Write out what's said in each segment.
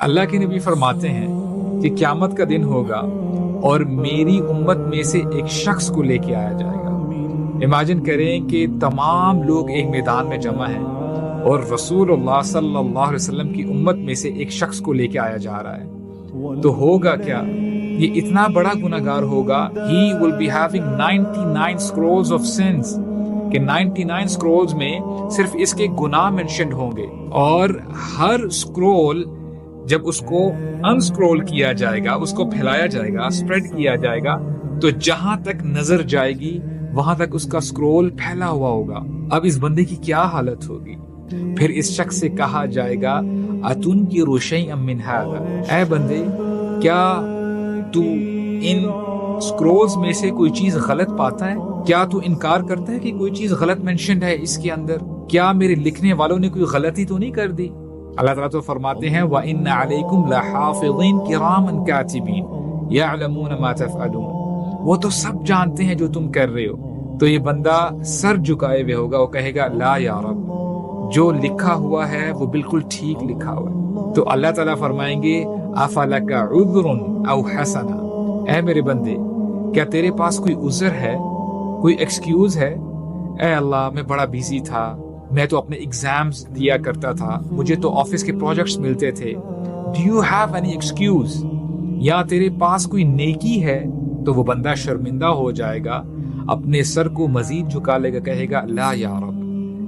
اللہ کے نبی فرماتے ہیں کہ قیامت کا دن ہوگا اور میری امت میں سے ایک شخص کو لے کے آیا جائے گا۔ امیجن کریں کہ تمام لوگ ایک میدان میں جمع ہیں اور رسول اللہ صلی اللہ علیہ وسلم کی امت میں سے ایک شخص کو لے کے آیا جا رہا ہے، تو ہوگا کیا؟ یہ اتنا بڑا گناہگار ہوگا، he will be having 99 scrolls of sins، کہ 99 scrolls میں صرف اس کے گناہ منشنڈ ہوں گے، اور ہر scroll جب اس کو انسکرول کیا جائے گا، اس کو پھیلایا جائے گا، اسپریڈ کیا جائے گا، تو جہاں تک نظر جائے گی وہاں تک اس کا سکرول پھیلا ہوا ہوگا۔ اب اس بندے کی کیا حالت ہوگی؟ پھر اس شخص سے کہا جائے گا أَتُنْكِرُ شَيْئًا مِّنْ هَذَا، اے بندے کیا تو ان سکرولز میں سے کوئی چیز غلط پاتا ہے؟ کیا تو انکار کرتا ہے کہ کوئی چیز غلط منشنڈ ہے اس کے اندر؟ کیا میرے لکھنے والوں نے کوئی غلطی تو نہیں کر دی؟ اللہ تعالیٰ تو فرماتے ہیں وَإِنَّ عَلَيْكُمْ لَحَافِظِينَ كِرَامًا كَاتِبِينَ يَعْلَمُونَ مَا تَفْعَلُونَ، وہ تو سب جانتے ہیں جو تم کر رہے ہو۔ تو یہ بندہ سر جھکائے ہوئے ہوگا، وہ کہے گا لا یا رب، جو لکھا ہوا ہے وہ بالکل ٹھیک لکھا ہوا ہے۔ تو اللہ تعالیٰ فرمائیں گے أَفَلَكَ عُذْرٌ أَوْ حَسَنًا، اے میرے بندے کیا تیرے پاس کوئی عذر ہے، کوئی ایکسکیوز ہے؟ اے اللہ میں بڑا بیزی تھا، میں تو اپنے ایگزامز دیا کرتا تھا، مجھے تو آفس کے پروجیکٹس ملتے تھے۔ Do you have any excuse؟ یا تیرے پاس کوئی نیکی ہے؟ تو وہ بندہ شرمندہ ہو جائے گا، اپنے سر کو مزید جھکا لے گا، کہے گا لا یا رب،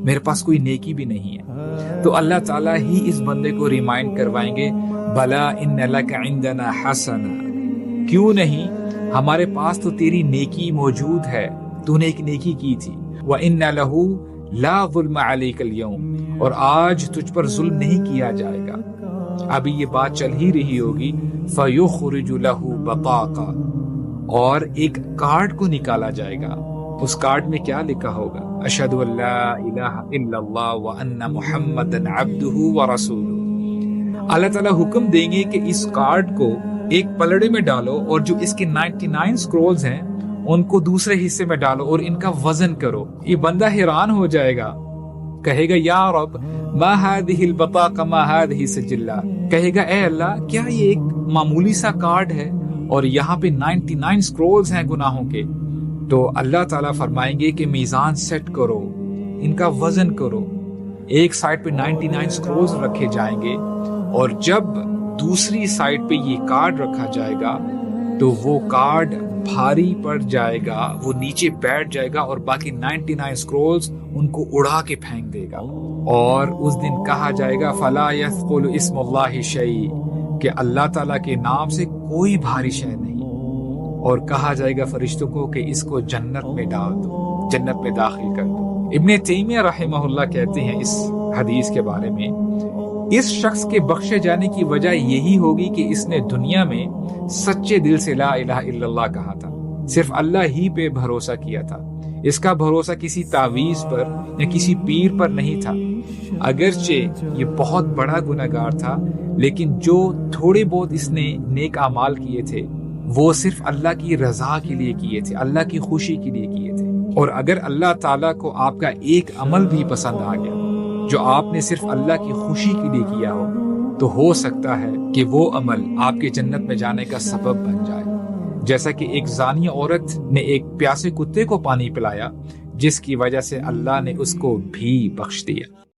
میرے پاس کوئی نیکی بھی نہیں ہے۔ تو اللہ تعالیٰ ہی اس بندے کو ریمائنڈ کروائیں گے بلا ان لک عندنا حسنہ، کیوں نہیں، ہمارے پاس تو تیری نیکی موجود ہے، تو نے ایک نیکی کی تھی۔ وَإِنَّ لَهُ لا ظلم علیک اليوم، اور آج تجھ پر ظلم نہیں کیا جائے گا۔ ابھی یہ بات چل ہی رہی ہوگی فَيُخْرِجُ لَهُ بَطَاقًا، اور ایک کارڈ کو نکالا جائے گا۔ اس کارڈ میں کیا لکھا ہوگا؟ اشہد ان لا الہ الا اللہ وان محمدا عبدہ ورسولہ۔ اللہ تعالیٰ حکم دیں گے کہ اس کارڈ کو ایک پلڑے میں ڈالو، اور جو اس کے 99 سکرولز ہیں ان کو دوسرے حصے میں ڈالو اور ان کا وزن کرو۔ یہ بندہ حیران ہو جائے گا، کہے گا یا رب ما هذه البطاقہ ما هذه سجلہ، کہے گا اے اللہ کیا یہ ایک معمولی سا کارڈ ہے اور یہاں پہ 99 سکرولز ہیں گناہوں کے؟ تو اللہ تعالیٰ فرمائیں گے کہ میزان سیٹ کرو، ان کا وزن کرو۔ ایک سائڈ پہ 99 سکرولز رکھے جائیں گے، اور جب دوسری سائڈ پہ یہ کارڈ رکھا جائے گا تو وہ کارڈ بھاری پڑ جائے گا، وہ نیچے بیٹھ جائے گا، اور باقی 99 سکرولز ان کو اڑا کے پھینک دے گا۔ اور اس دن کہا جائے گا فلا یثقل اسم اللہ شیء، کہ اللہ تعالیٰ کے نام سے کوئی بھاری شے نہیں، اور کہا جائے گا فرشتوں کو کہ اس کو جنت میں ڈال دو، جنت میں داخل کر دو۔ ابن تیمیہ رحمہ اللہ کہتے ہیں اس حدیث کے بارے میں، اس شخص کے بخشے جانے کی وجہ یہی ہوگی کہ اس نے دنیا میں سچے دل سے لا الہ الا اللہ کہا تھا، صرف اللہ ہی پہ بھروسہ کیا تھا، اس کا بھروسہ کسی تعویذ پر یا کسی پیر پر نہیں تھا۔ اگرچہ یہ بہت بڑا گناہگار تھا، لیکن جو تھوڑے بہت اس نے نیک اعمال کیے تھے وہ صرف اللہ کی رضا کے لیے کیے تھے، اللہ کی خوشی کے لیے کیے تھے۔ اور اگر اللہ تعالیٰ کو آپ کا ایک عمل بھی پسند آ گیا جو آپ نے صرف اللہ کی خوشی کے لیے کیا ہو، تو ہو سکتا ہے کہ وہ عمل آپ کے جنت میں جانے کا سبب بن جائے، جیسا کہ ایک زانی عورت نے ایک پیاسے کتے کو پانی پلایا، جس کی وجہ سے اللہ نے اس کو بھی بخش دیا۔